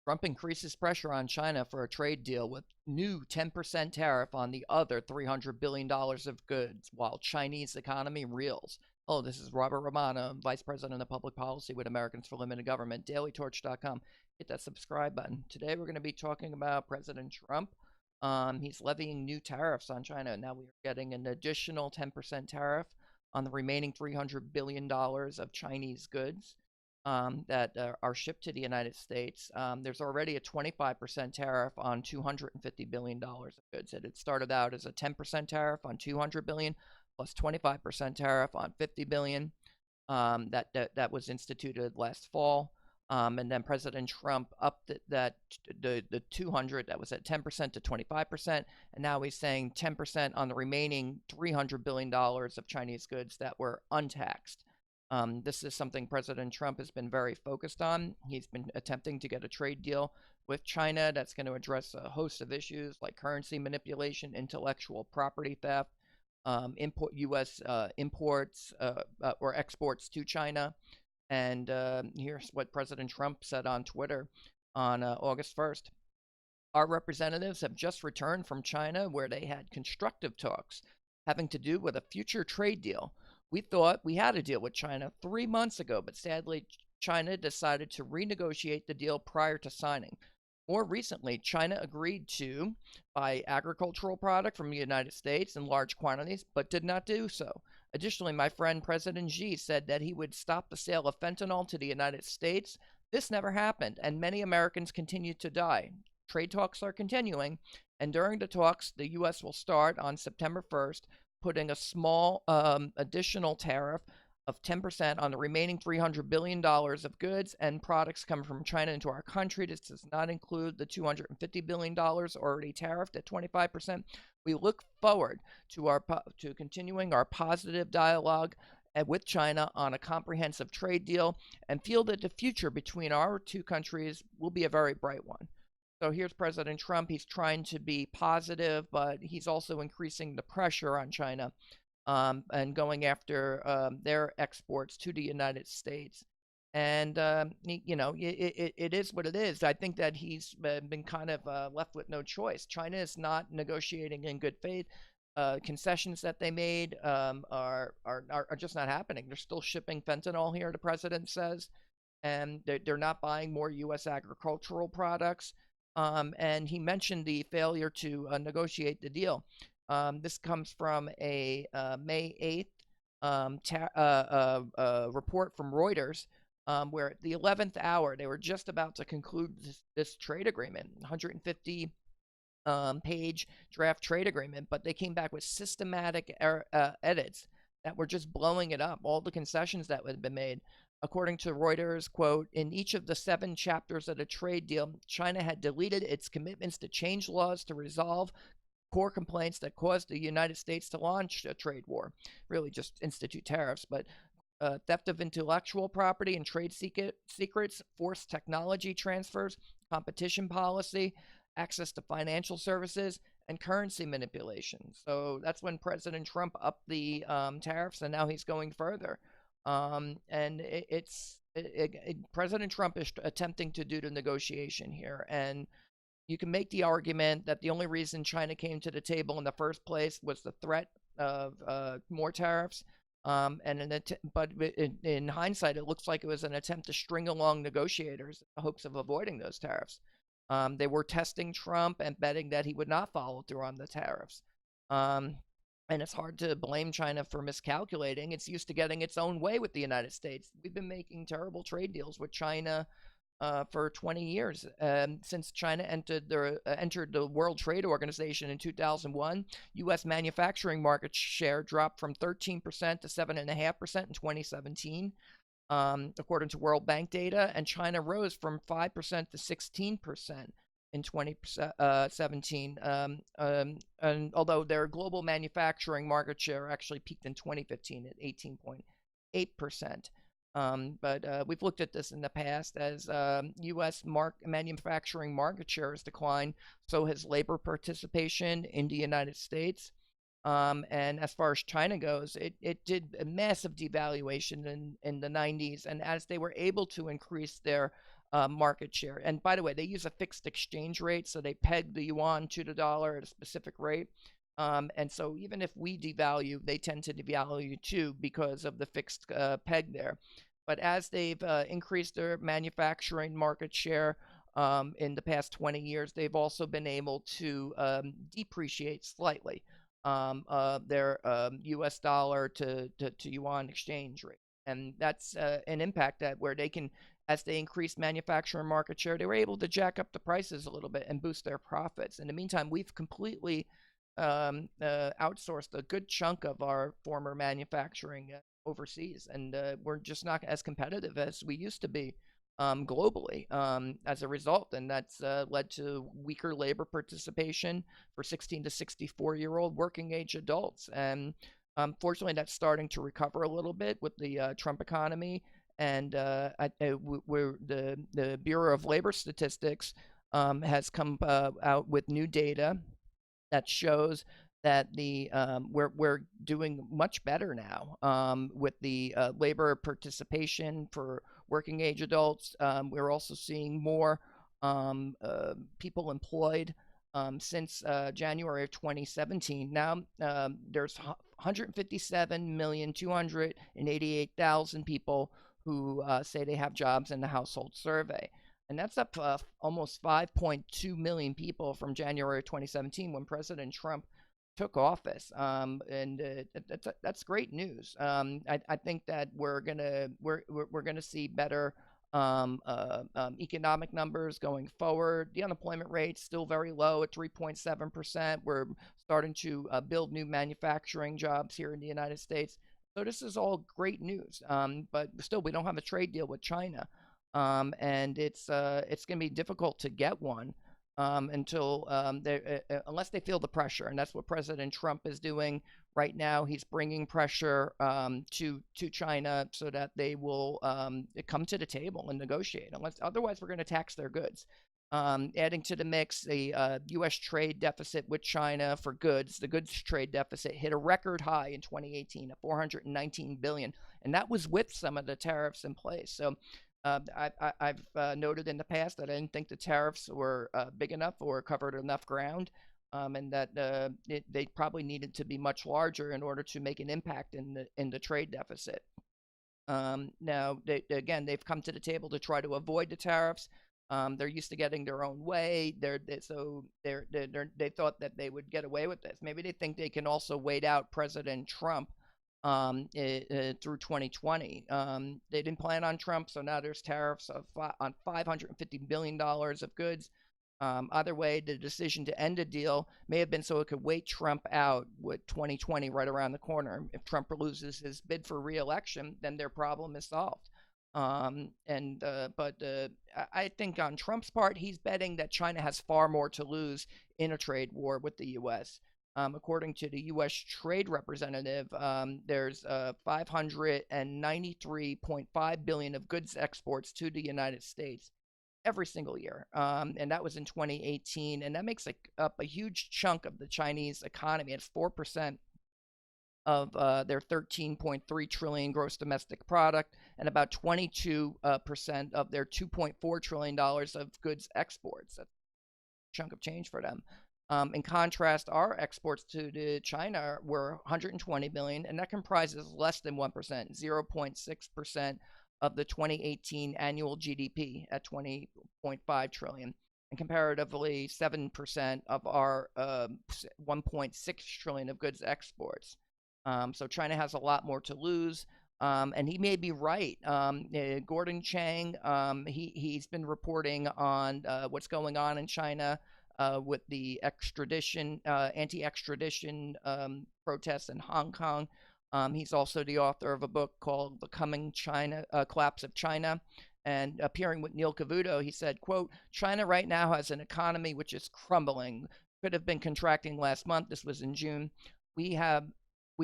Trump increases pressure on China for a trade deal with new 10% tariff on the other $300 billion of goods, while Chinese economy reels. Oh, this is Robert Romano, Vice President of Public Policy with Americans for Limited Government, dailytorch.com. Hit that subscribe button. Today we're going to be talking about President Trump. He's levying new tariffs on China. Now we are getting an additional 10% tariff on the remaining $300 billion of Chinese goods that are shipped to the United States. There's already a 25% tariff on $250 billion of goods. It had started out as a 10% tariff on $200 billion plus 25% tariff on $50 billion that was instituted last fall. And then President Trump upped the 200 that was at 10% to 25%, and now he's saying 10% on the remaining $300 billion of Chinese goods that were untaxed. This is something President Trump has been very focused on. He's been attempting to get a trade deal with China that's going to address a host of issues like currency manipulation, intellectual property theft, U.S. imports or exports to China. And here's what President Trump said on Twitter on August 1st. Our representatives have just returned from China, where they had constructive talks having to do with a future trade deal. We thought we had a deal with China 3 months ago, but sadly, China decided to renegotiate the deal prior to signing. More recently, China agreed to buy agricultural product from the United States in large quantities, but did not do so. Additionally, my friend President Xi said that he would stop the sale of fentanyl to the United States. This never happened, and many Americans continue to die. Trade talks are continuing, and during the talks, the U.S. will start on September 1st, putting a small additional tariff of 10% on the remaining $300 billion of goods and products coming from China into our country. This does not include the $250 billion already tariffed at 25%. We look forward to continuing our positive dialogue with China on a comprehensive trade deal and feel that the future between our two countries will be a very bright one. So here's President Trump. He's trying to be positive, but he's also increasing the pressure on China and going after their exports to the United States. And, it is what it is. I think that he's been kind of left with no choice. China is not negotiating in good faith. Concessions that they made are just not happening. They're still shipping fentanyl here, the president says, and they're not buying more U.S. agricultural products. And he mentioned the failure to negotiate the deal. This comes from a May 8th report from Reuters, where at the 11th hour, they were just about to conclude this trade agreement, 150 page draft trade agreement, but they came back with systematic edits that were just blowing it up, all the concessions that had been made. According to Reuters, quote, in each of the 7 chapters of the trade deal, China had deleted its commitments to change laws to resolve core complaints that caused the United States to launch a trade war, really just institute tariffs, but theft of intellectual property and trade secrets, forced technology transfers, competition policy, access to financial services, and currency manipulation. So that's when President Trump upped the tariffs, and now he's going further. And President Trump is attempting to do the negotiation here, and you can make the argument that the only reason China came to the table in the first place was the threat of more tariffs. But in hindsight, it looks like it was an attempt to string along negotiators in the hopes of avoiding those tariffs. They were testing Trump and betting that he would not follow through on the tariffs. And it's hard to blame China for miscalculating. It's used to getting its own way with the United States. We've been making terrible trade deals with China for 20 years. Since China entered the World Trade Organization in 2001, U.S. manufacturing market share dropped from 13% to 7.5% in 2017, according to World Bank data, and China rose from 5% to 16% in 2017, and although their global manufacturing market share actually peaked in 2015 at 18.8%. But we've looked at this in the past as U.S. manufacturing market share has declined, so has labor participation in the United States. And as far as China goes, it did a massive devaluation in the 90s, and as they were able to increase their market share. And by the way, they use a fixed exchange rate, so they peg the yuan to the dollar at a specific rate. And so even if we devalue, they tend to devalue too because of the fixed peg there. But as they've increased their manufacturing market share in the past 20 years, they've also been able to depreciate slightly their US dollar to yuan exchange rate. And that's an impact that where they can, as they increase manufacturing market share, they were able to jack up the prices a little bit and boost their profits. In the meantime, we've completely outsourced a good chunk of our former manufacturing overseas, and we're just not as competitive as we used to be globally as a result. And that's led to weaker labor participation for 16 to 64-year-old working age adults. And fortunately, that's starting to recover a little bit with the Trump economy. And the Bureau of Labor Statistics has come out with new data that shows that we're doing much better now with the labor participation for working age adults. We're also seeing more people employed since January of 2017. Now there's 157,288,000 people who say they have jobs in the household survey. And that's up almost 5.2 million people from January 2017 when President Trump took office. And that's great news. I think that we're gonna see better economic numbers going forward. The unemployment rate's still very low at 3.7%. We're starting to build new manufacturing jobs here in the United States. So this is all great news. But still, we don't have a trade deal with China. And it's going to be difficult to get one until unless they feel the pressure, and that's what President Trump is doing right now. He's bringing pressure to China so that they will come to the table and negotiate. Otherwise, we're going to tax their goods. Adding to the mix, the U.S. trade deficit with China for goods, the goods trade deficit hit a record high in 2018 at $419 billion, and that was with some of the tariffs in place. So. I've noted in the past that I didn't think the tariffs were big enough or covered enough ground, and that they probably needed to be much larger in order to make an impact in the trade deficit. Now, they've come to the table to try to avoid the tariffs. They're used to getting their own way. They thought that they would get away with this. Maybe they think they can also wait out President Trump through 2020. They didn't plan on Trump, so now there's tariffs on $550 billion of goods. Either way, the decision to end a deal may have been so it could wait Trump out with 2020 right around the corner. If Trump loses his bid for re-election, then their problem is solved. But I think on Trump's part, he's betting that China has far more to lose in a trade war with the U.S. According to the U.S. Trade Representative, there's $593.5 billion of goods exports to the United States every single year, and that was in 2018, and that makes up a huge chunk of the Chinese economy. It's 4% of their 13.3 trillion gross domestic product, and about 22% of their $2.4 trillion of goods exports. That's a chunk of change for them. In contrast, our exports to China were 120 billion, and that comprises less than 1%, 0.6% of the 2018 annual GDP at 20.5 trillion, and comparatively 7% of our 1.6 trillion of goods exports. So China has a lot more to lose. And he may be right. Gordon Chang, he's been reporting on what's going on in China with the anti-extradition protests in Hong Kong. He's also the author of a book called The Coming China, Collapse of China. And appearing with Neil Cavuto, he said, quote, China right now has an economy which is crumbling. Could have been contracting last month. This was in June. We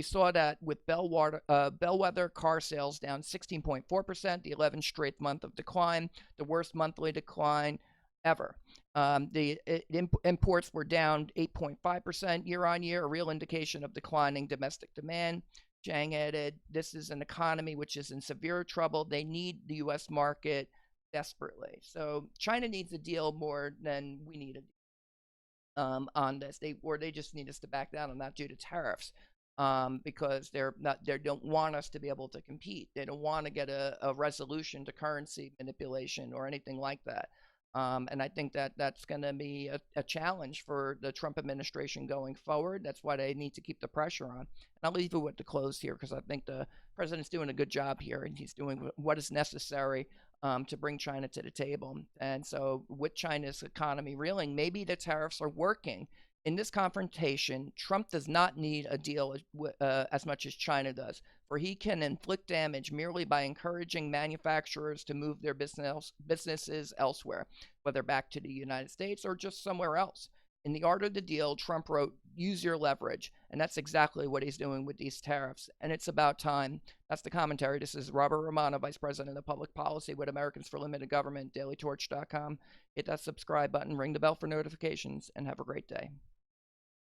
saw that with bellwether car sales down 16.4%, the 11th straight month of decline, the worst monthly decline ever. The imports were down 8.5% year on year, a real indication of declining domestic demand. Zhang added, this is an economy which is in severe trouble. They need the U.S. market. desperately. So China needs a deal more than we need a deal on this. They just need us to back down on that due to tariffs, because they don't want us to be able to compete. They don't want to get a resolution to currency manipulation or anything like that. And I think that that's going to be a challenge for the Trump administration going forward. That's why they need to keep the pressure on. And I'll leave it with the close here because I think the president's doing a good job here and he's doing what is necessary to bring China to the table. And so, with China's economy reeling, maybe the tariffs are working. In this confrontation, Trump does not need a deal as much as China does, for he can inflict damage merely by encouraging manufacturers to move their businesses elsewhere, whether back to the United States or just somewhere else. In The Art of the Deal, Trump wrote, use your leverage. And that's exactly what he's doing with these tariffs. And it's about time. That's the commentary. This is Robert Romano, Vice President of Public Policy with Americans for Limited Government, dailytorch.com. Hit that subscribe button, ring the bell for notifications, and have a great day.